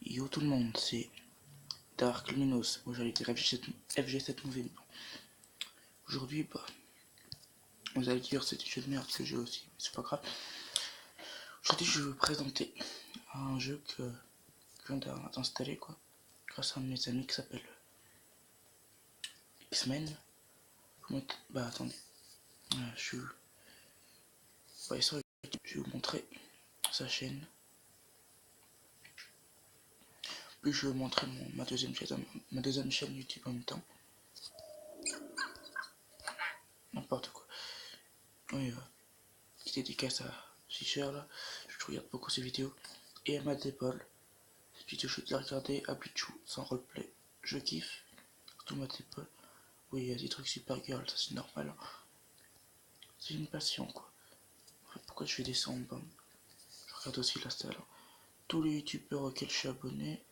Yo tout le monde, c'est Dark Luminous. Moi j'allais dire FG7 Movie. Aujourd'hui, vous allez dire c'est des jeux de merde que j'ai aussi, mais c'est pas grave. Aujourd'hui, je vais vous présenter un jeu que je viens d'installer grâce à un de mes amis qui s'appelle X-Men. Attendez, je vais vous montrer sa chaîne. Puis je vais vous montrer ma deuxième chaîne YouTube en même temps. N'importe quoi. Oui, petite dédicace à Fischer là. Je regarde beaucoup ses vidéos. Et à Matt Paul. Cette vidéo je vais la regarder à Pichou sans roleplay. Je kiffe. Tout Matt Paul. Oui, il y a des trucs super girl, ça c'est normal. Hein. C'est une passion quoi. Pourquoi je fais des soundbombs? Je regarde aussi la salle. Hein. Tous les youtubeurs auxquels je suis abonné.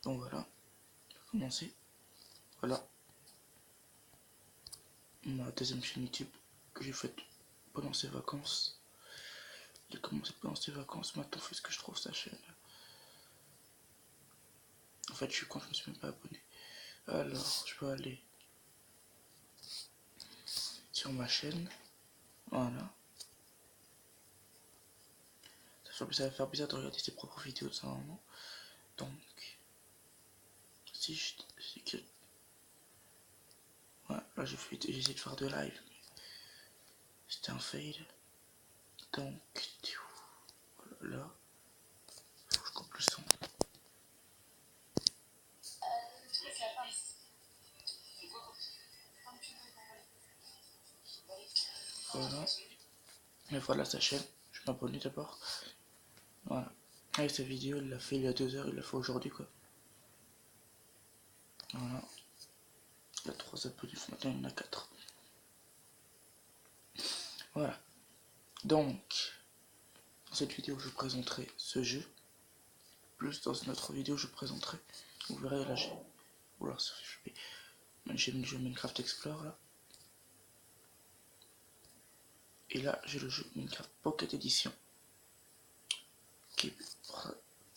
Donc voilà. On va commencer. Voilà. Ma deuxième chaîne YouTube que j'ai faite pendant ces vacances. J'ai commencé pendant ces vacances, maintenant fait ce que je trouve sa chaîne. En fait je suis con, je me suis même pas abonné. Alors je peux aller sur ma chaîne. Voilà. Ça va faire bizarre de regarder ses propres vidéos de ça moment. Donc si je clique. Ouais, là j'ai essayé de faire de live. C'était un fail. Donc voilà, là. Faut que je coupe le son. Voilà. Et voilà sa chaîne. Je m'abonne d'abord. Voilà. Et sa vidéo, il l'a fait il y a 2 heures, il l'a fait aujourd'hui quoi. Voilà. Il y a 3 abonnés, maintenant il y en a 4. Voilà. Donc, dans cette vidéo, je présenterai ce jeu. Plus dans une autre vidéo, je présenterai. Vous verrez là, j'ai mis le jeu Minecraft Explorer là. Et là, j'ai le jeu Minecraft Pocket Edition.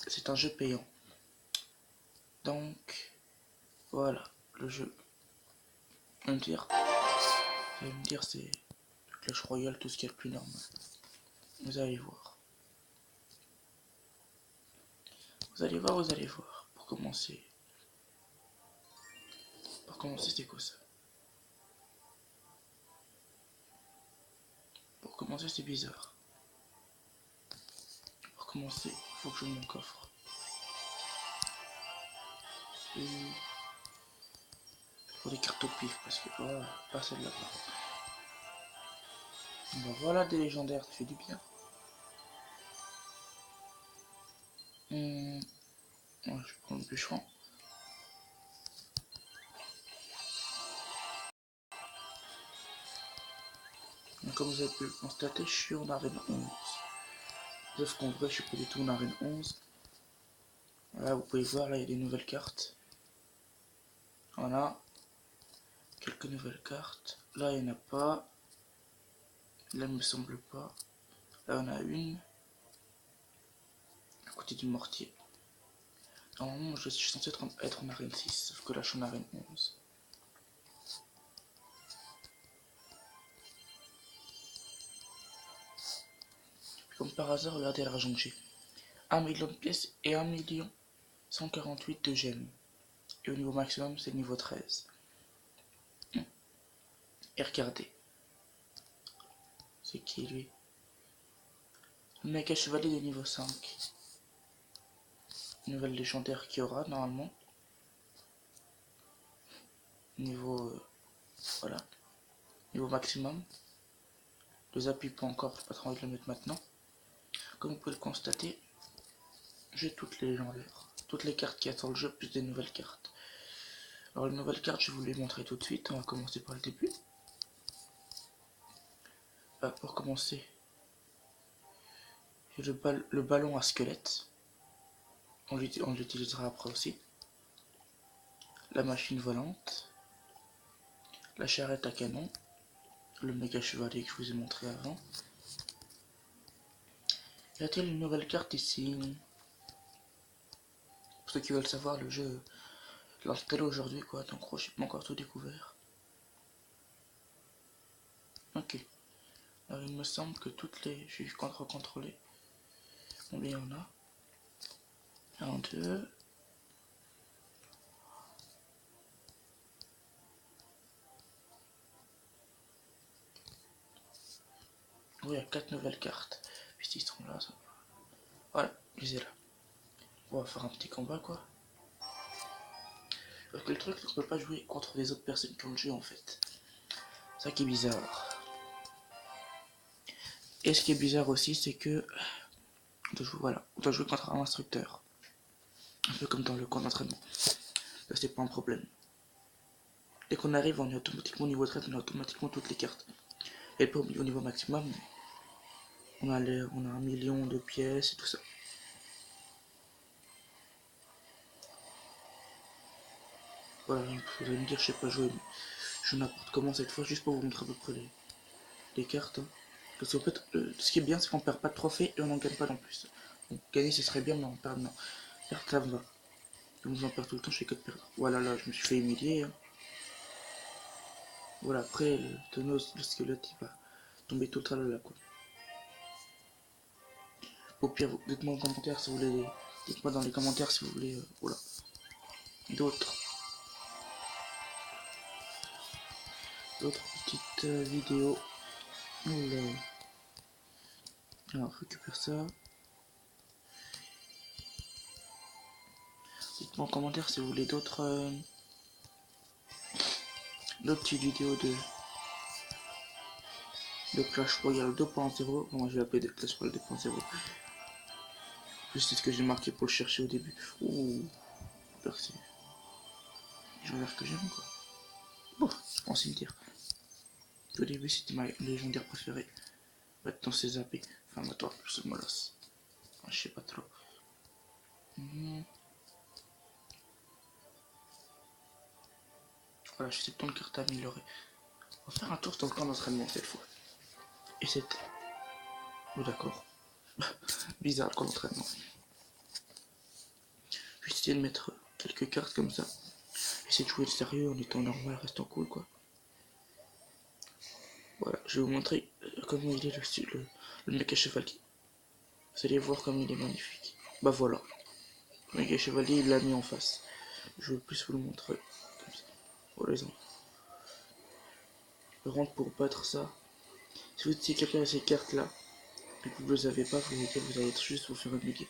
C'est un jeu payant. Donc, voilà, le jeu. Vous allez me dire, c'est Clash Royale, tout ce qui est le plus normal. Vous allez voir. Vous allez voir. Pour commencer, c'est quoi ça? Pour commencer, c'est bizarre. Pour commencer, il faut que je mon coffre. Et pour les cartes au pif, parce que voilà, pas celle-là. Bon, voilà des légendaires, ça fait du bien. Ouais, je prends le bûcheron. Donc, comme vous avez pu le constater, je suis en arène 11. Sauf qu'en vrai, je suis pas du tout en arène 11. Voilà, vous pouvez voir, là, il y a des nouvelles cartes. Voilà. Quelques nouvelles cartes. Là, il n'y en a pas. Là, il me semble pas. Là, on a une. À côté du mortier. Normalement, je suis censé être en arène 6. Sauf que là, je suis en arène 11. Comme par hasard, regardez l'argent que j'ai. 1 million de pièces et 1 148 de gemmes. Et au niveau maximum, c'est le niveau 13. Et regardez. C'est qui lui? Le méga chevalier de niveau 5. Nouvelle légendaire qu'il y aura normalement. Niveau. Voilà. Niveau maximum. Les appuis pas encore, j'ai pas trop envie de le mettre maintenant. Comme vous pouvez le constater, j'ai toutes les légendaires. Toutes les cartes qu'il y a sur le jeu, plus des nouvelles cartes. Alors les nouvelles cartes, je vais vous les montrer tout de suite. On va commencer par le début. Pour commencer, j'ai le ballon à squelette. On l'utilisera après aussi. La machine volante. La charrette à canon. Le méga chevalier que je vous ai montré avant. Y a-t-il une nouvelle carte ici? Pour ceux qui veulent savoir, le jeu l'installer aujourd'hui quoi, donc gros, j'ai pas encore tout découvert. Ok. Alors il me semble que toutes les... Je vais contrôler. Combien il y en a? 1, 2... Oui, il y a 4 nouvelles cartes. Puis ils sont là, ça. Voilà, je les ai là. On va faire un petit combat quoi. Parce que le truc, c'est qu'on peut pas jouer contre les autres personnes qui ont le jeu en fait. C'est ça qui est bizarre. Et ce qui est bizarre aussi, c'est que on doit jouer, voilà, on doit jouer contre un instructeur. Un peu comme dans le camp d'entraînement. Là, c'est pas un problème. Dès qu'on arrive, on est automatiquement au niveau 13, on a automatiquement toutes les cartes. Et pas au niveau maximum, mais on a 1 million de pièces et tout ça. Voilà, vous allez me dire, je sais pas jouer, mais je joue n'importe comment cette fois, juste pour vous montrer à peu près les cartes. Hein. Parce qu'en fait, ce qui est bien, c'est qu'on perd pas de trophées et on n'en gagne pas non plus. Donc gagner, ce serait bien, mais on perd, non. Perdre, ça me va. Donc j'en perds tout le temps, je fais que de perdre. Voilà, là, je me suis fait humilier. Hein. Voilà, après, le squelette, il va tomber tout le là, quoi. Au pire, dites-moi en commentaire si vous voulez. Dites-moi dans les commentaires si vous voulez. Voilà. D'autres petites vidéos. Oula. Alors, je récupère ça. Dites-moi en commentaire si vous voulez d'autres petites vidéos de Clash Royale 2.0. Moi je vais l'appeler Clash Royale 2.0. Juste c'est ce que j'ai marqué pour le chercher au début. Ouh, merci. Légendaire que j'aime quoi. Bon, en cimetière. Au début c'était ma légendaire préférée. Maintenant c'est zappé. Enfin maintenant c'est molosse. Enfin, je sais pas trop. Voilà, je sais tant de cartes à améliorer. On va faire un tour dans le camp d'entraînement cette fois. Et c'était... Oh d'accord. Bizarre le camp d'entraînement. Je vais essayer de mettre quelques cartes comme ça. Essayer de jouer le sérieux en étant normal, restant cool quoi. Voilà, je vais vous montrer comment il est le mec à chevalier. Vous allez voir comme il est magnifique. Bah voilà, le mec à chevalier il l'a mis en face. Je veux plus vous le montrer comme ça. Voilà les enfants. Par contre pour battre ça, si vous étiez quelqu'un à ces cartes là, et que vous ne les avez pas, vous allez juste vous faire humilier.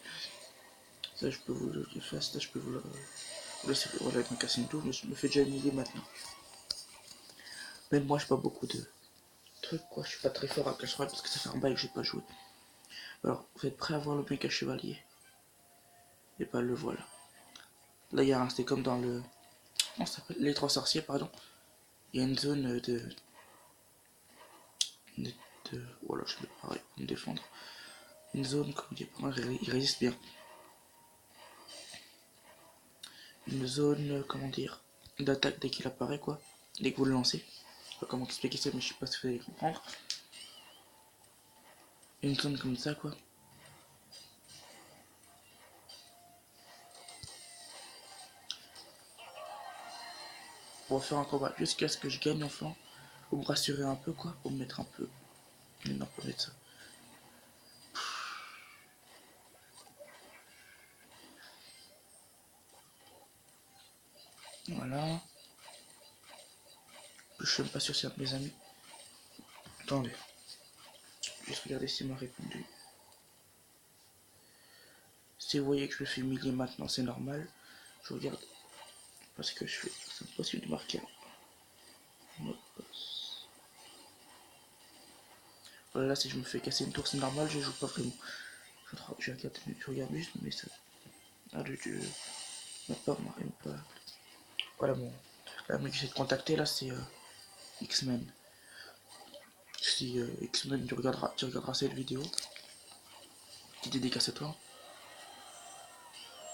Ça je peux vous le faire, ça je peux vous le laisser. Voilà, il m'a cassé une tour, mais je me fais déjà humilier maintenant. Même moi j'ai pas beaucoup de trucs quoi, je suis pas très fort à Clash Royale parce que ça fait un bail que j'ai pas joué. Alors, vous êtes prêts à voir le mec à chevalier? Et bah le voilà. Là, il y a c'était comme dans le... Comment ça s'appelle? Les trois sorciers, pardon. Il y a une zone de... Voilà, je vais pareil pour me défendre. Une zone, comme dit, il résiste bien. Une zone, comment dire, d'attaque dès qu'il apparaît, quoi. Dès que vous le lancez. Je sais pas comment expliquer ça, mais je sais pas si vous allez comprendre. Une zone comme ça, quoi. On va faire un combat jusqu'à ce que je gagne enfin. Pour me rassurer un peu, quoi. Pour me mettre un peu... Non, pas mettre ça. Voilà. Je suis même pas sûr si c'est un de mes amis. Attendez. Juste regarder s'il m'a répondu. Si vous voyez que je me fais humilier maintenant, c'est normal. Je regarde. Parce que je fais. C'est impossible de marquer un mot de passe. Voilà, là, si je me fais casser une tour, c'est normal, je joue pas vraiment. Je regarde juste mes messages. Ah, même pas. Voilà, bon. Là, mec, j'essaie de contacter, là, c'est X-Men. Si X-Men, tu regarderas cette vidéo. Petite dédicace à toi.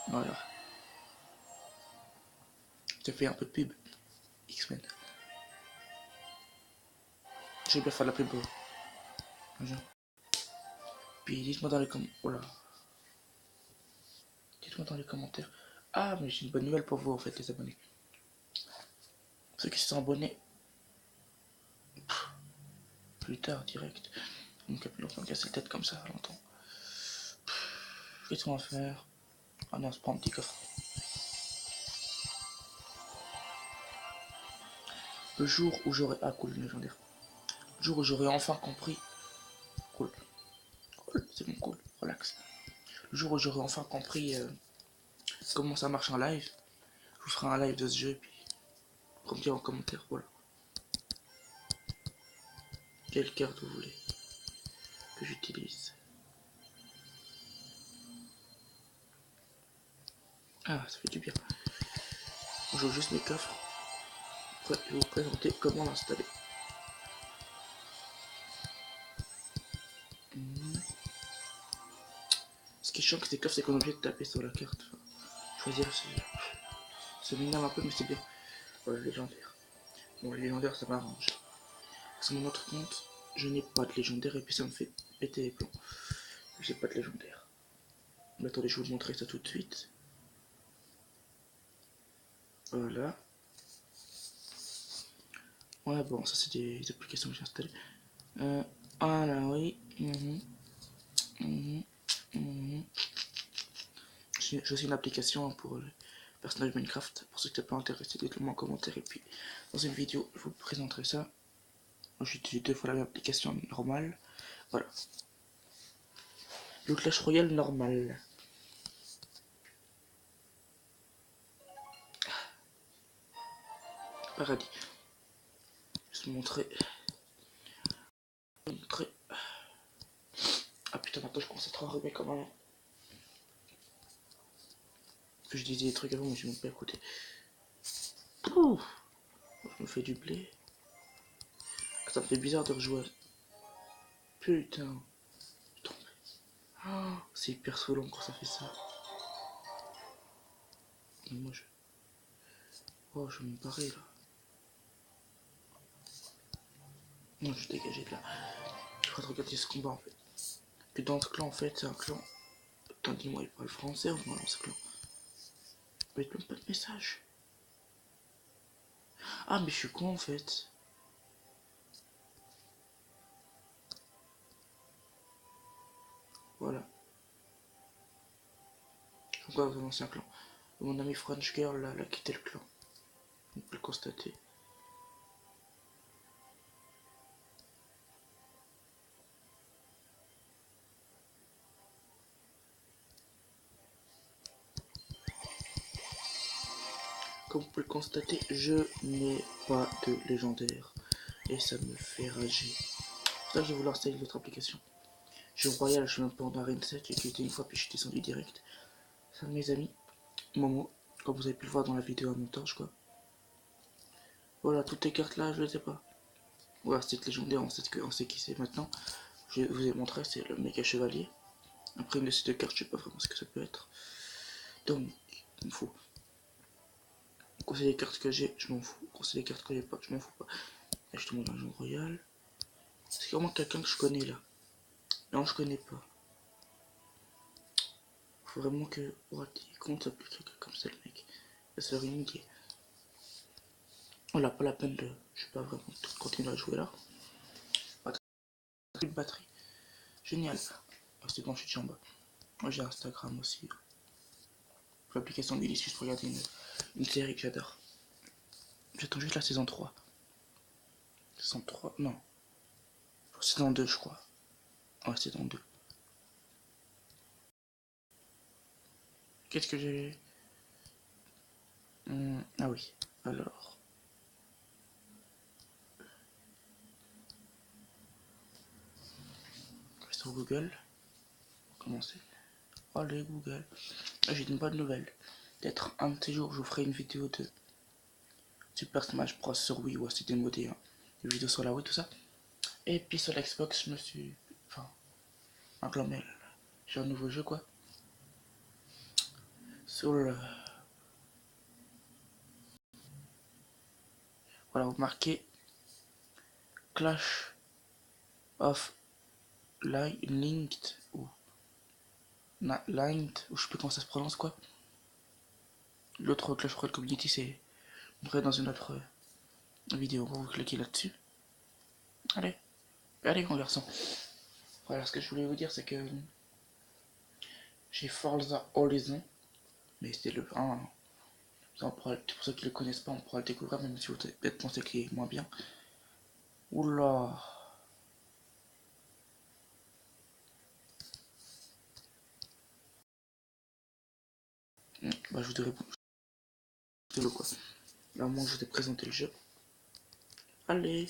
Voilà. Tu as fait un peu de pub. X-Men. J'ai bien fait la pub. puis dites-moi dans les commentaires. Voilà. Dites-moi dans les commentaires. Ah, mais j'ai une bonne nouvelle pour vous en fait, les abonnés. Ceux qui se sont abonnés plus tard, direct. Donc, il n'y a plus longtemps de casser la tête comme ça, longtemps. Qu'est-ce qu'on va faire? Ah non, on se prend un petit coffre. Le jour où j'aurai. Ah, cool, légendaire. Le jour où j'aurai enfin compris. Cool. Cool, c'est bon, cool, relax. Le jour où j'aurai enfin compris comment ça marche en live, je vous ferai un live de ce jeu et puis pour me dire en commentaire, voilà. Quelle carte vous voulez que j'utilise? Ah, ça fait du bien. Je joue juste mes coffres. Après, je vais vous présenter comment l'installer. Ce qui est chiant que ces coffres, c'est qu'on est obligé de taper sur la carte. Enfin, choisir, ça m'énerve un peu, mais c'est bien. Voilà, légendaire. Bon, les légendaires, ça m'arrange. Sur mon autre compte, je n'ai pas de légendaire et puis ça me fait péter les plombs. J'ai pas de légendaire. Mais attendez, je vais vous montrer ça tout de suite. Voilà. Ouais, bon, ça c'est des applications que j'ai installées. Voilà, oui. J'ai aussi une application pour le personnage Minecraft. Pour ceux qui n'êtes pas intéressés, dites-le moi en commentaire. Et puis, dans une vidéo, je vous présenterai ça. J'utilise 2 fois la même application normale. Voilà. Le Clash Royale normal. Paradis. Je vais vous montrer. Ah putain, maintenant je commence à être enrhumé comme avant. Je disais des trucs avant, mais je n'ai même pas écouté. Ouh, je me fais du blé. Ça me fait bizarre de rejouer. Putain. Oh, c'est hyper saoulant quand ça fait ça. Mais moi je. Oh, je vais me barrer là. Non, je vais dégager de là. Je vais regarder ce combat en fait. Que dans ce clan en fait, c'est un clan. Attends, dis-moi, il parle français ou moi dans ce clan? Mais il même pas de message. Ah, mais je suis con en fait. Voilà. Je vois dans l'ancien clan. Mon ami French Girl là, a quitté le clan. On peut le constater. Comme vous pouvez le constater, je n'ai pas de légendaire. Et ça me fait rager. C'est pour ça que j'ai voulu installer l'autre application. Jeu royal, je suis même pas en arène 7, j'ai quitté une fois puis je suis descendu direct. Ça, mes amis, Momo, comme vous avez pu le voir dans la vidéo en même temps, je crois. Voilà, toutes les cartes là, je les ai pas. Voilà, c'est légendaire, on sait qui c'est maintenant. Je vous ai montré, c'est le méga chevalier. Après, une de ces 2 cartes, je sais pas vraiment ce que ça peut être. Donc, il me faut. Quand c'est les cartes que j'ai, je m'en fous. Quand c'est les cartes que j'ai pas, je m'en fous pas. Là, je demande un jeu royal. C'est vraiment quelqu'un que je connais là. Non, je connais pas. Faut vraiment que. Oh, il compte s'appeler quelqu'un comme ça, le mec. Ça serait une idée. Voilà, pas la peine de. Je sais pas vraiment continuer à jouer là. Plus de batterie. Génial. Ah, c'est bon, je suis déjà en bas. Moi j'ai Instagram aussi. L'application Delicious pour regarder une série que j'adore. J'attends juste la saison 3. Saison 3, non. Saison 2, je crois. Ouais, saison 2. Qu'est-ce que j'ai. Ah oui. Alors. Sur Google. Commencer. Allez, Google. Ah, j'ai une bonne nouvelle. Peut-être un de ces jours, je vous ferai une vidéo de Super Smash Bros. Sur Wii, ou c'était modé. Hein. Des vidéos sur la Wii, tout ça. Et puis sur l'Xbox, je me suis. Enfin, un clamel. J'ai un nouveau jeu, quoi. Sur le. Voilà, vous marquez Clash of linked ou linked, ou je sais plus comment ça se prononce quoi. L'autre Clash Royale Community, c'est dans une autre vidéo. Vous cliquez là-dessus. Allez, allez mon garçon. Voilà, ce que je voulais vous dire, c'est que j'ai Forza Horizon, mais c'était le 1. Pour ceux qui le connaissent pas, on pourra le découvrir, même si vous peut-être pensez qu'il est moins bien. Oula. Bah, je vous dirai le quoi. Là, moi, je vais te présenter le jeu. Allez.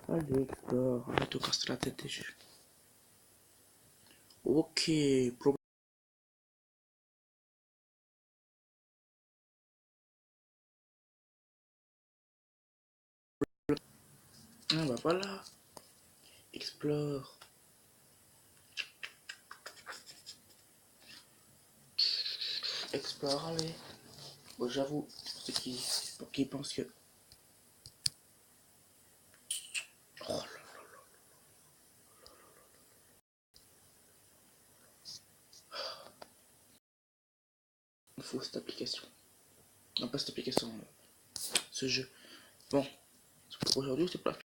Allez, explore. Arrête de casser la tête des jeux. Ok, problème. Ah bah voilà. Explore. Explore, allez. Bon, j'avoue, pour qui pensent que... Oh là là. Il faut cette application. Non, pas cette application, ce jeu. Bon, pour aujourd'hui, c'est pas...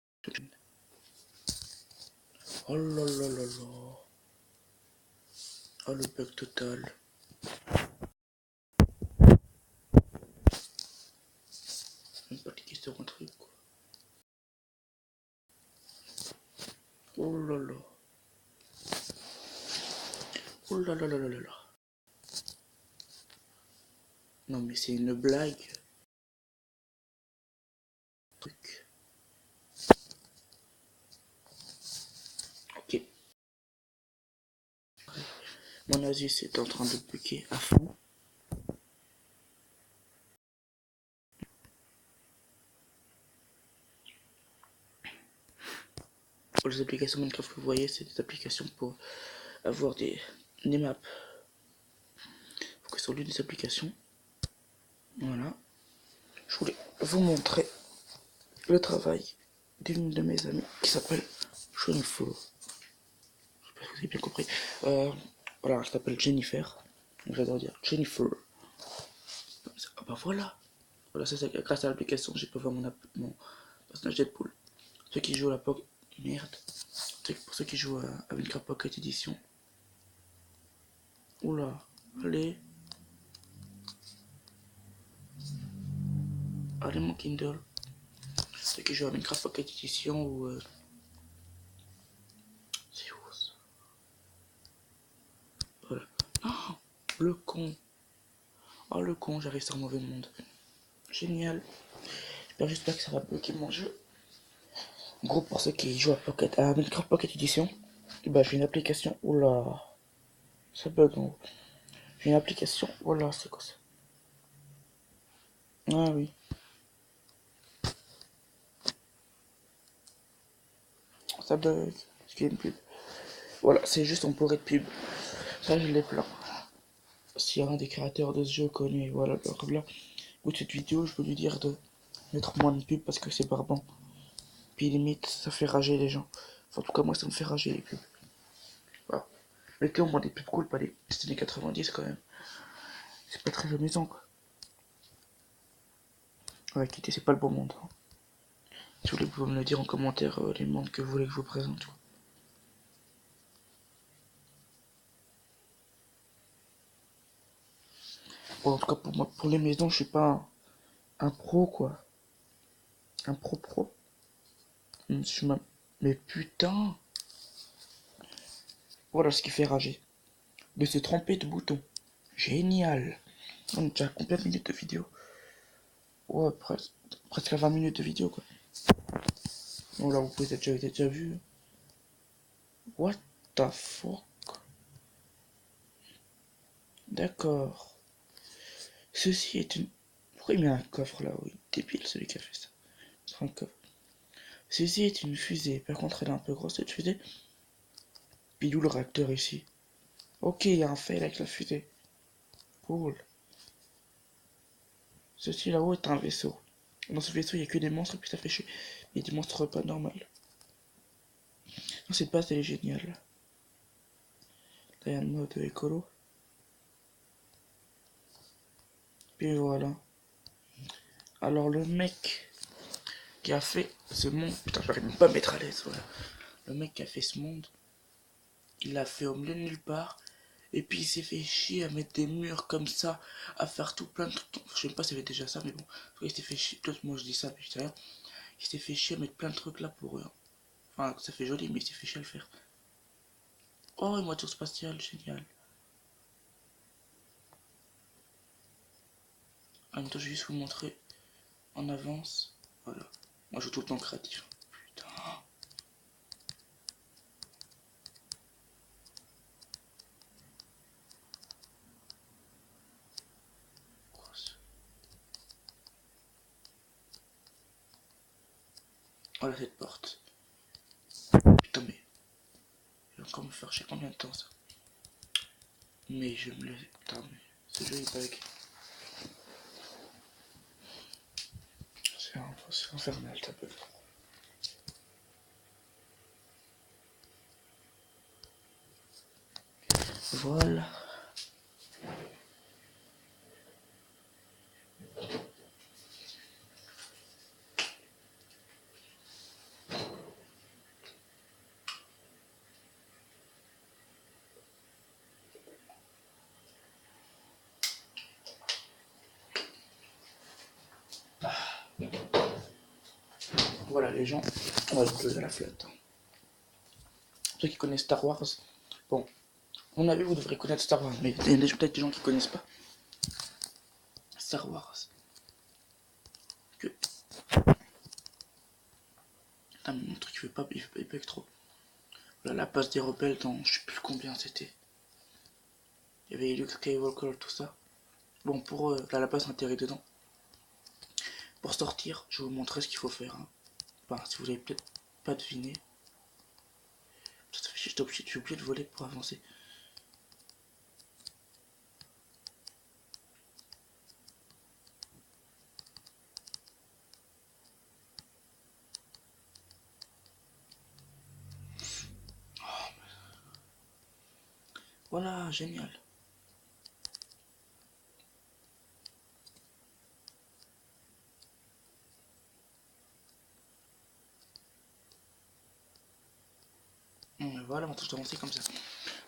Oh là là là là. Oh le bug total. Même pas cliquer sur un truc quoi. Oh là là. Oh là là là là là là. Non mais c'est une blague. Truc. Ok. Mon Asus est en train de bugger à fond. Pour les applications Minecraft que vous voyez, c'est des applications pour avoir des maps. Faut que sur l'une des applications. Voilà. Je voulais vous montrer le travail d'une de mes amies qui s'appelle Jennifer. Je sais pas si vous avez bien compris. Voilà, je s'appelle Jennifer. J'adore dire Jennifer. Ah bah voilà. Voilà, c'est grâce à l'application, j'ai pu voir mon personnage Deadpool. Ceux qui jouent à la Pocket... Merde. Pour ceux qui jouent à Minecraft Pocket Edition. Oula. Allez. Allez mon Kindle. Ceux qui jouent à Minecraft Pocket Edition ou... C'est où ça? Voilà. Oh, le con. Oh le con, j'arrive sur un mauvais monde. Génial. J'espère que ça va bloquer mon jeu. En gros, pour ceux qui jouent à Minecraft Pocket Edition, bah j'ai une application. Oula. Ça bug en haut. J'ai une application. Voilà, c'est quoi ça? Ah oui. Ça bug. Parce qu'il y a une pub. Voilà, c'est juste on pourrait de pub. Ça, je l'ai plein. Si un des créateurs de ce jeu connu, voilà, là, ou cette vidéo, je peux lui dire de mettre moins de pub parce que c'est barbant. Puis limite, ça fait rager les gens. Enfin, en tout cas, moi, ça me fait rager les pubs. Voilà. Mettez au moins des pubs cool, pas des années 90 quand même. C'est pas très amusant, quoi. Ouais, quittez, c'est pas le bon monde. Hein. Si vous voulez, vous pouvez me le dire en commentaire les mondes que vous voulez que je vous présente. Quoi. Bon, en tout cas, pour moi, pour les maisons, je suis pas un pro, quoi. Un pro. Mais putain! Voilà ce qui fait rager. De se tromper de bouton. Génial! On est déjà à combien de minutes de vidéo? Ouais, presque à 20 minutes de vidéo, quoi. Bon, là, vous pouvez déjà vu. What the fuck? D'accord. Ceci est une... Pourquoi il met un coffre là? Oui, débile celui qui a fait ça. C'est un coffre. Ceci est une fusée. Par contre, elle est un peu grosse cette fusée. Puis d'où le réacteur ici? Ok, il y a un fail avec la fusée. Cool. Ceci là-haut est un vaisseau. Dans ce vaisseau, il n'y a que des monstres, et puis ça fait chier. Il y a des monstres pas normaux. Non, cette base, elle est géniale. Là, il y a le mode écolo. Puis voilà. Alors, le mec qui a fait ce monde... Putain, j'arrive même pas à me mettre à l'aise, voilà. Le mec qui a fait ce monde, il l'a fait au milieu de nulle part. Et puis il s'est fait chier à mettre des murs comme ça, à faire tout plein de trucs. Je sais pas si ça avait déjà ça, mais bon. Il s'est fait chier. Moi je dis ça, mais je dis rien. Il s'est fait chier à mettre plein de trucs là pour rien. Enfin, ça fait joli, mais il s'est fait chier à le faire. Oh, une voiture spatiale, génial. En même temps, je vais juste vous montrer en avance. Voilà. Moi, je joue tout le temps créatif. Putain. Quoi, voilà cette porte. Putain, mais il va encore me faire chier combien de temps ça. Mais je me laisse. Putain, mais ce jeu est bug. C'est infernal, ça bug. Voilà. Voilà les gens, on va exploser la flotte. Ceux qui connaissent Star Wars, bon, à mon avis vous devrez connaître Star Wars, mais il y a peut-être des gens qui connaissent pas Star Wars. Que... Putain, mais mon truc il bug trop. Voilà la base des rebelles dans je sais plus combien c'était. Il y avait Luke Skywalker, tout ça. Bon, pour là, la base atterrit dedans. Pour sortir, je vais vous montrer ce qu'il faut faire. Hein. Enfin, si vous avez peut-être pas deviné. Je suis obligé de voler pour avancer. Voilà, génial. Voilà, maintenant je dois avancer comme ça.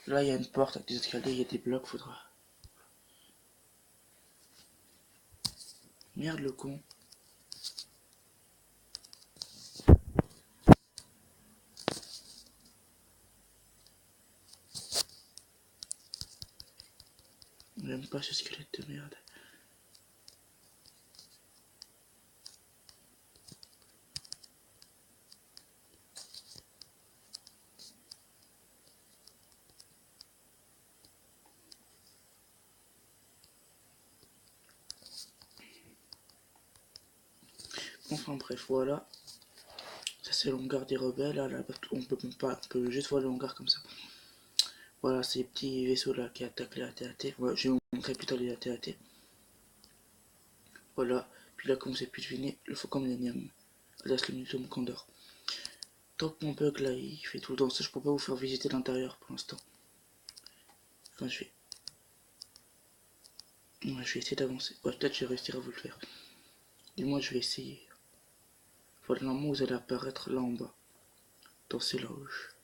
Là, il y a une porte avec des escaliers, il y a des blocs, faudra. Merde, le con. J'aime pas ce squelette de merde. Enfin bref, voilà. Ça c'est l'hangar des rebelles. Là, on peut même pas, on peut juste voir le hangar comme ça. Voilà, ces petits vaisseaux là qui attaquent les AT-AT. Ouais, je vais vous montrer plus tard les AT-AT. Voilà. Puis là, comme vous avez pu deviner, le Faucon Millennium. Alias le Millennium Condor. Tant que mon bug là, il fait tout le temps ça, je peux pas vous faire visiter l'intérieur pour l'instant. Enfin, je vais essayer d'avancer. Ouais, peut-être je vais réussir à vous le faire. Du moins, je vais essayer. Voilà, normalement, vous allez apparaître là en bas. Dans ces loges.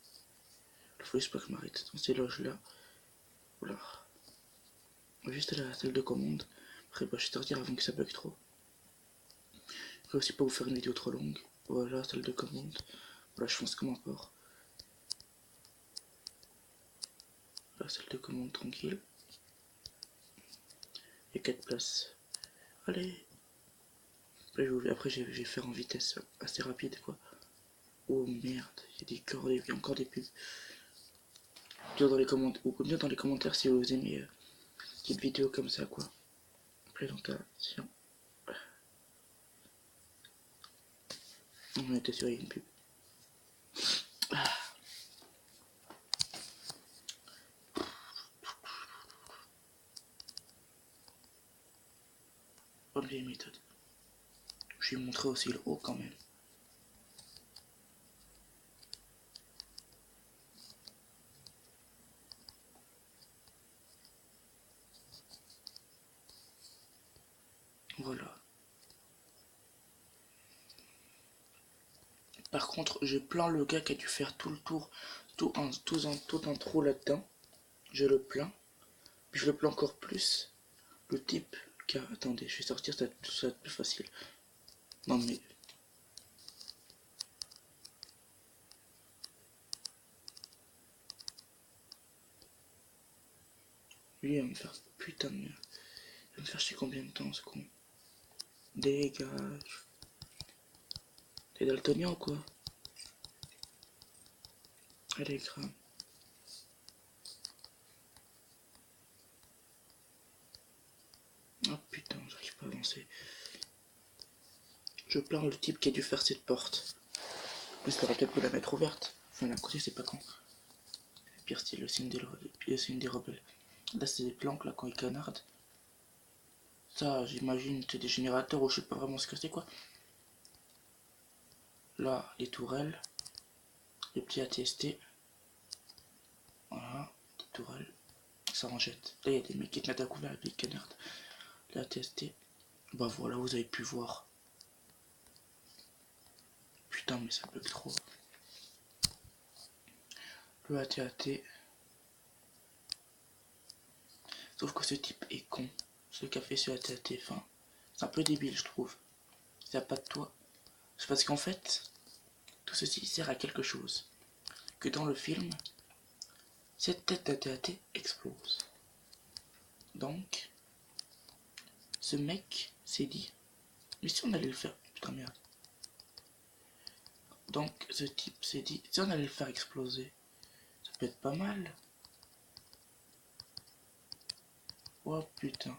Il faut juste pas que je m'arrête. Dans ces loges là. Voilà. Juste à la salle de commande. Après, bah, je vais sortir avant que ça bug trop. Je vais aussi pas vous faire une vidéo trop longue. Voilà, salle de commande. Voilà, je fonce comme un porc. La salle de commande tranquille. Il y a 4 places. Allez. Après, je vais faire en vitesse assez rapide, quoi. Oh merde, il y a des corps, il y a encore des pubs. Dites dans les commentaires, ou bien dans les commentaires si vous aimez cette vidéo comme ça, quoi. Présentation. On était sûr, il y a une pub. bonne vieille méthode. Je vais montrer aussi le haut quand même. Voilà. Par contre, je plains le gars qui a dû faire tout le tour, tout un trou là-dedans. Je le plains. Puis je le plains encore plus. Le type qui a... Attendez, je vais sortir, ça va être plus facile. Non mais... Lui, il va me faire... Putain de merde. Il va me faire chier combien de temps, ce con. Dégage. T'es daltonien ou quoi? Allez, crame. Oh putain, j'arrive pas à avancer. Je plains le type qui a dû faire cette porte. En plus, il aurait peut-être pu la mettre ouverte. Enfin, d'un côté, c'est pas con. Pire style, le signe des rebelles. Là, c'est des planques, là, quand ils canardent. Ça, j'imagine, c'est des générateurs ou je sais pas vraiment ce que c'est, quoi. Là, les tourelles. Les petits ATST. Voilà, des tourelles. Ça en jette. Là, il y a des mecs qui te mettent à couvert avec les canards. Les ATST. Bah voilà, vous avez pu voir. Putain, mais ça bug trop. Le AT-AT. Sauf que ce type est con. Ce qu'a fait ce AT-AT, enfin, c'est un peu débile, je trouve. Ça n'a pas de toit. C'est parce qu'en fait, tout ceci sert à quelque chose. Que dans le film, cette tête d'AT-AT explose. Donc, ce mec s'est dit, mais si on allait le faire, putain merde. Donc, ce type s'est dit, si on allait le faire exploser, ça peut être pas mal. Oh putain.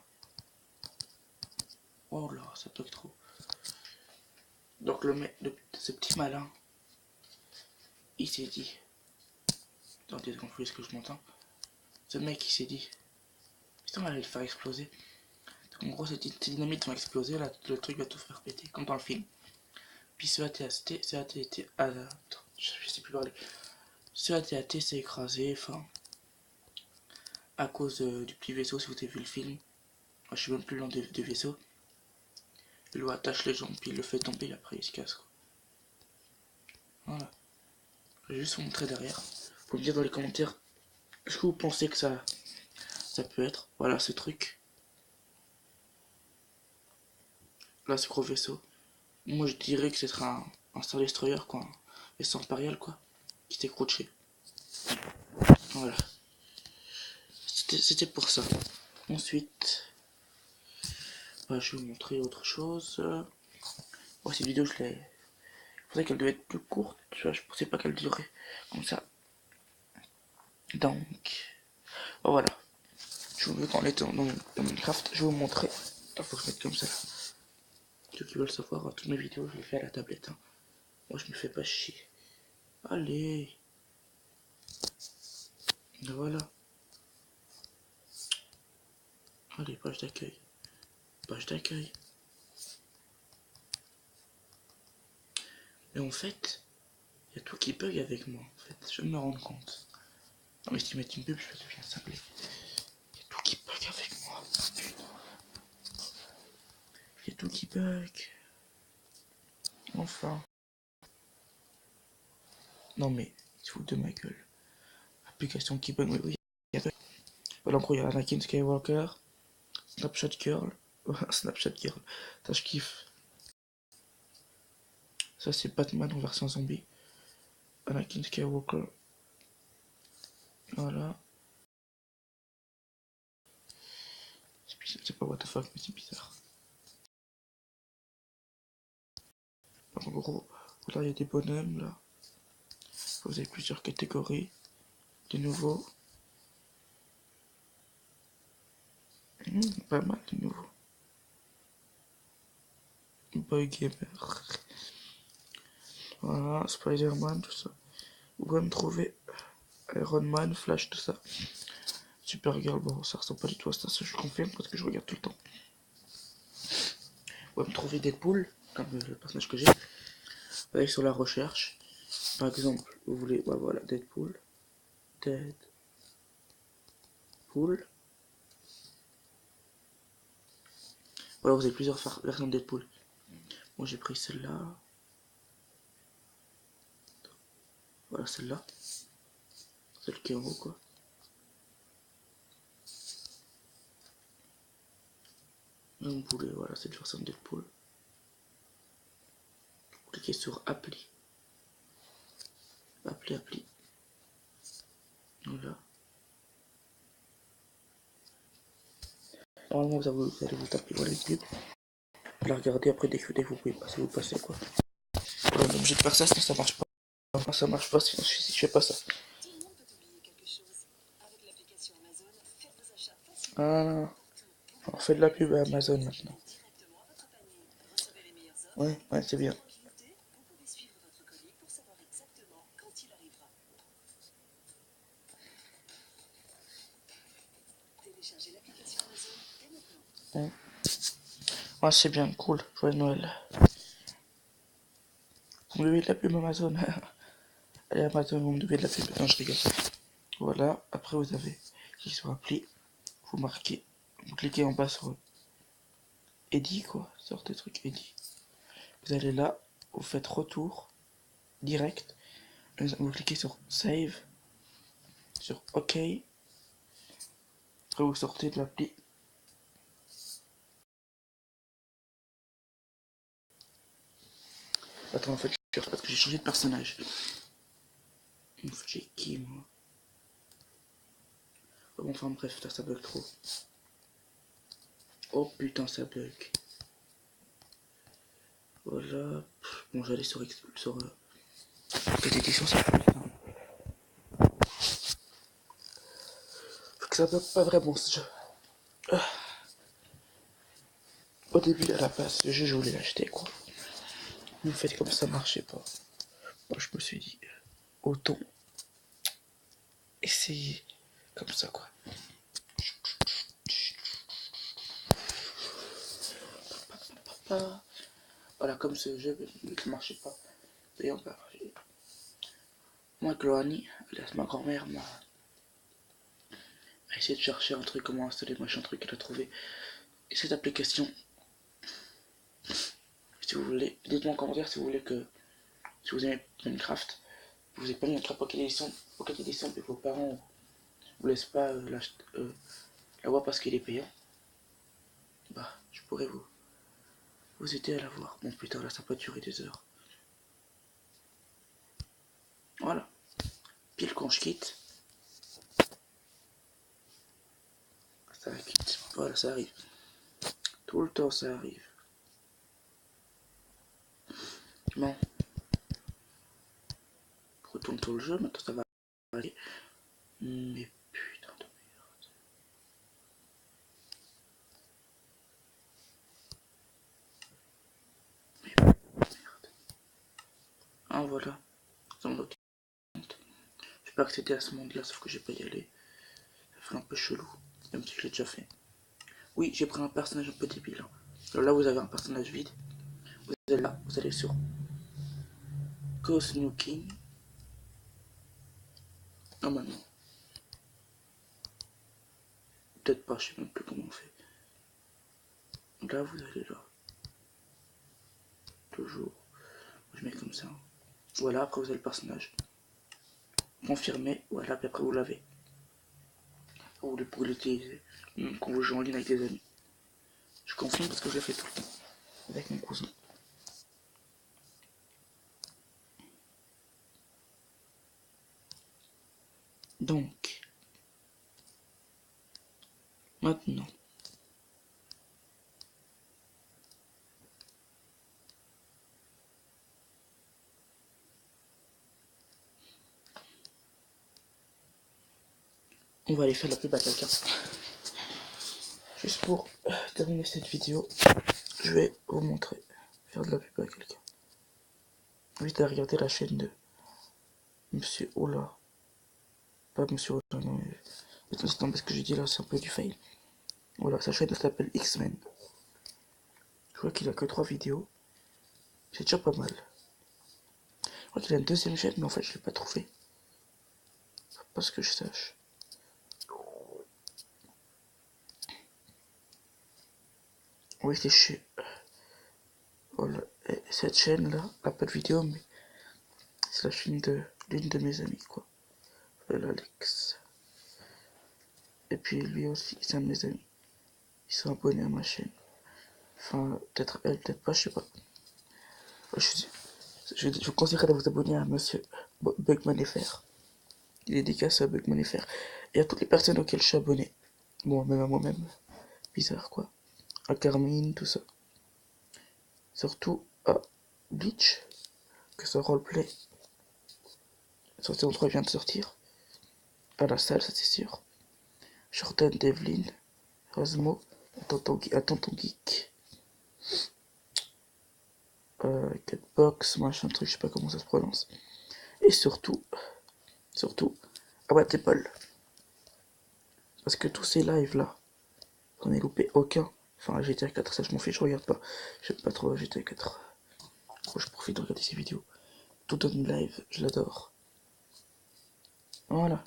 Oh là, ça bug trop. Donc ce petit malin, il s'est dit, attendez, est-ce que je m'entends? Ce mec il s'est dit, putain on va le faire exploser. Donc, en gros ces dynamites vont exploser, là le truc va tout faire péter, comme dans le film. Puis ce AT-AT, je sais plus parler. Ce AT-AT s'est écrasé, enfin, à cause du petit vaisseau, si vous avez vu le film. Je suis même plus loin du vaisseau. Il lui attache les jambes, puis il le fait tomber, après il se casse. Quoi. Voilà. Je vais juste vous montrer derrière. Vous pouvez me dire dans les commentaires, est-ce que vous pensez que ça peut être? Voilà ce truc. Là, ce gros vaisseau. Moi, je dirais que ce sera un Star Destroyer, quoi. Un vaisseau impérial, quoi. Qui s'est croché. Voilà. C'était pour ça. Ensuite, bah, je vais vous montrer autre chose. Bon, cette vidéo, je pensais qu'elle devait être plus courte. Tu vois, je pensais pas qu'elle durait comme ça. Donc, oh, voilà. Je vous veux qu'on est dans Minecraft. Je vais vous montrer. Il faut que je mette comme ça. Ceux qui veulent savoir, toutes mes vidéos, je les fais à la tablette. Hein. Moi, je me fais pas chier. Allez. Et voilà. Allez, page d'accueil. Page d'accueil. Et en fait, il y a tout qui bug avec moi. En fait, je me rends compte. Non, mais si tu mets une pub, je vais devenir cinglé. Il y a tout qui bug avec moi. Putain. Il y a tout qui bug. Enfin. Non, mais, il se fout de ma gueule. Application qui bug, mais oui. Voilà, en gros, il y a Anakin Skywalker. Snapchat Girl. Snapchat Girl. Ça, je kiffe. Ça, c'est Batman en version zombie. Anakin Skywalker. Voilà. C'est pas what the fuck, mais c'est bizarre. En gros, là, il y a des bonhommes, là. Vous avez plusieurs catégories. De nouveau. Pas mal de nouveau. Boy Gamer. Voilà, Spider-Man, tout ça. Vous pouvez me trouver Iron Man, Flash, tout ça. Supergirl, bon, ça ressemble pas du tout à ça, je confirme parce que je regarde tout le temps. va me trouver Deadpool, comme le personnage que j'ai. Vous allez sur la recherche. Par exemple, vous voulez, bah voilà, Deadpool. Voilà, vous avez plusieurs versions de Deadpool. Moi j'ai pris celle-là. Voilà celle-là. Celle qui est en haut quoi. Et vous voulez, voilà, cette version de Deadpool. Vous cliquez sur Appli. Appli. Voilà. Normalement vous allez vous taper voilà, les pubs. Vous la regardez après dès que vous pouvez passer, vous passez quoi. On est obligé de faire ça sinon ça marche pas. Enfin, ça marche pas sinon si je fais pas ça. Ah, on fait de la pub à Amazon maintenant. Ouais, c'est bien. Ouais, c'est bien, cool. Joyeux Noël. Vous me devez de la pub Amazon. Allez Amazon, vous me devez de la pub. Non, je rigole. Voilà, après vous avez cliquez sur appli, vous marquez, vous cliquez en bas sur Edit quoi, sur des trucs Edit. Vous allez là, vous faites retour direct, vous cliquez sur Save, sur OK, après vous sortez de l'appli. Attends, en fait, je cherche parce que j'ai changé de personnage. En fait, j'ai qui moi? Oh, bon, enfin bref, ça bug trop. Oh putain, ça bug. Voilà. Bon, j'allais sur cette édition, ça peut être faut que ça bug pas vraiment ce jeu. Au début, à la base, le jeu, je voulais l'acheter quoi. En fait, comme ça marchait pas, moi, je me suis dit, autant essayer comme ça quoi. Voilà, comme ce jeu ne marchait pas. D'ailleurs, moi, Gloani, alias ma grand-mère, m'a essayé de chercher un truc, comment installer machin truc, elle a trouvé cette application. Si vous voulez, dites-moi en commentaire si vous voulez que, si vous aimez Minecraft, vous n'avez pas Minecraft Pocket Edition, et vos parents vous laissent pas l'avoir parce qu'il est payant, bah, je pourrais vous aider à l'avoir. Bon putain, là ça peut durer des heures. Voilà, pile quand je quitte, ça quitte, voilà, ça arrive. Tout le temps ça arrive. Bon, retourne sur le jeu, maintenant ça va aller. Mais putain de merde. Ah voilà, dans mon compte. Je peux accéder à ce monde là, sauf que j'ai pas y aller. Ça fait un peu chelou, même si je l'ai déjà fait. Oui, j'ai pris un personnage un peu débile. Alors là, vous avez un personnage vide. Vous allez là, vous allez sur Ghost New King. Normalement. Peut-être pas, je sais même plus comment on fait. Là, vous allez là. Toujours. Je mets comme ça. Voilà, après vous avez le personnage. Confirmer, voilà, puis après vous l'avez. Vous pouvez l'utiliser. Quand vous jouez en ligne avec des amis. Je confirme parce que je le fais tout le temps. Avec mon cousin. Donc. Maintenant. On va aller faire la pub à quelqu'un. Juste pour terminer cette vidéo, je vais vous montrer faire de la pub à quelqu'un. Invite à regarder la chaîne de Monsieur Ola. Pas Monsieur Ola, non mais... Attends, parce que j'ai dit là, c'est un peu du fail. Voilà, sa chaîne s'appelle X-Men. Je vois qu'il a que 3 vidéos. C'est déjà pas mal. Je crois qu'il a une deuxième chaîne, mais en fait, je l'ai pas trouvé. Pas ce que je sache. Oui, c'est chez... Voilà. Et cette chaîne-là a pas de vidéo, mais c'est la chaîne de l'une de mes amies, quoi. Voilà, Alex. Et puis lui aussi, c'est un de mes amis. Ils sont abonnés à ma chaîne. Enfin, peut-être elle, peut-être pas, je sais pas. Je vous conseillerais de vous abonner à Monsieur Bugman.fr. Il est dédicace à Bugman.fr. Et à toutes les personnes auxquelles je suis abonné. Bon, même à moi-même. Bizarre, quoi. À Carmine, tout ça. Surtout à Bleach, que son roleplay. Son saison 3 vient de sortir. À la salle, ça c'est sûr. Jordan Devlin, Osmo, un tonton geek. Catbox, machin truc, je sais pas comment ça se prononce. Et surtout, Abat et Paul. Parce que tous ces lives là, j'en ai loupé aucun. Enfin, GTA 4, ça je m'en fiche, je regarde pas. J'aime pas trop GTA 4. Moi, je profite de regarder ces vidéos. Tout en live, je l'adore. Voilà.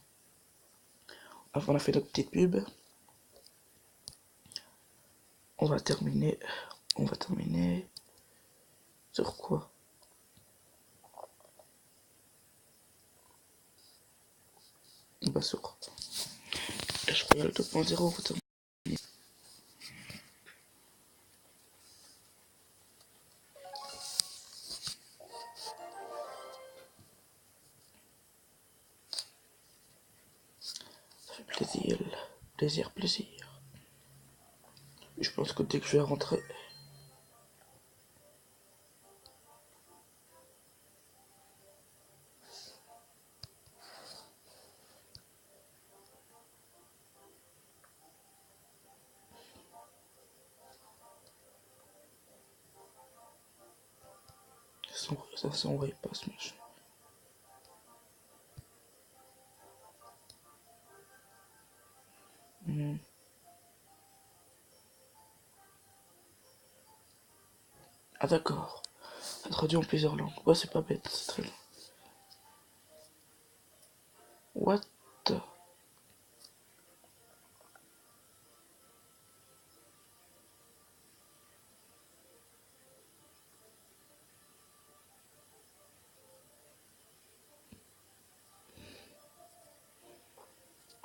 Avant, on a fait notre petite pub. On va terminer. On va terminer. Sur quoi? Bah, sur Clash Royale 2.0, on va terminer. Ça fait plaisir. Plaisir, plaisir. Je pense que dès que je vais rentrer. Ça s'envoie pas ce machin. Ah d'accord. Ça traduit en plusieurs langues. Ouais, c'est pas bête, c'est très long. What the...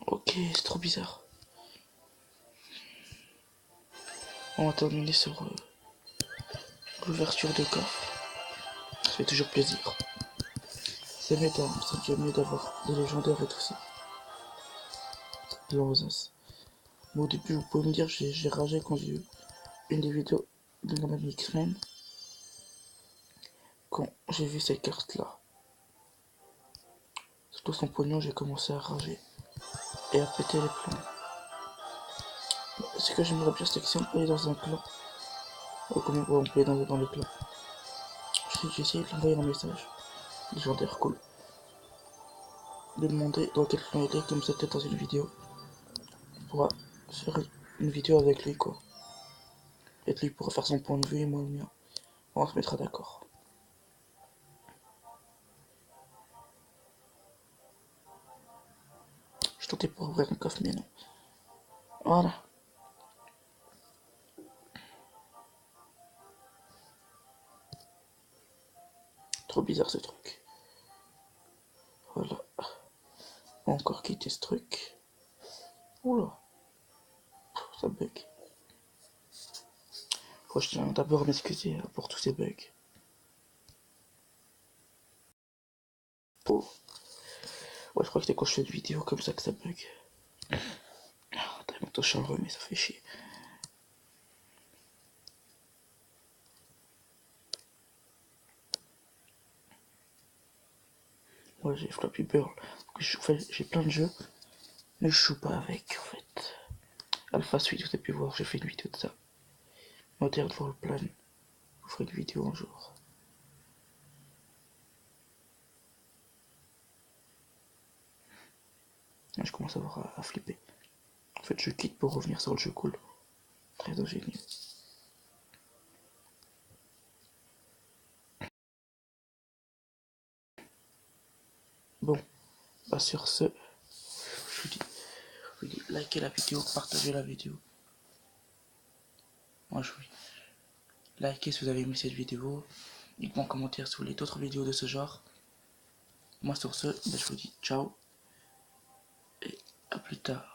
Ok, c'est trop bizarre. On va terminer sur l'ouverture de coffre. Ça fait toujours plaisir. C'est déjà mieux d'avoir des légendaires et tout ça. Des rosaces. Mais au début, vous pouvez me dire, j'ai ragé quand j'ai eu une des vidéos de mon ami X-Men. Quand j'ai vu ces cartes-là. Surtout son pognon, j'ai commencé à rager. Et à péter les plombs. Ce que j'aimerais bien, c'est que si on peut aller dans un clan. Ou comment on peut aller dans les clans. J'ai essayé de l'envoyer un message. Légendaire cool. De demander dans quel clan il est, comme ça peut-être dans une vidéo. On pourra faire une vidéo avec lui quoi. Peut-être lui pourra faire son point de vue et moi le mien. On se mettra d'accord. Je tentais pour ouvrir un coffre mais non. Voilà. Trop bizarre ce truc. Voilà. On va encore quitter ce truc. Oula. Ça bug. Faut que je tiens d'abord à m'excuser pour tous ces bugs. Oh. Ouais, je crois que c'est quand je fais une vidéo comme ça que ça bug. T'as bientôt je suis heureux mais ça fait chier. Moi j'ai Flappy Bird. J'ai plein de jeux. Mais je joue pas avec en fait. Alpha Suite, vous avez pu voir, j'ai fait une vidéo de ça. Modern Warplan. Je vous ferai une vidéo un jour. Je commence à avoir à flipper. En fait, je quitte pour revenir sur le jeu cool. Très ingénieux. Bah sur ce, je vous dis likez la vidéo, partagez la vidéo. Moi je vous dis likez si vous avez aimé cette vidéo. Dites-moi en commentaire si vous voulez d'autres vidéos de ce genre. Moi sur ce, bah, je vous dis ciao et à plus tard.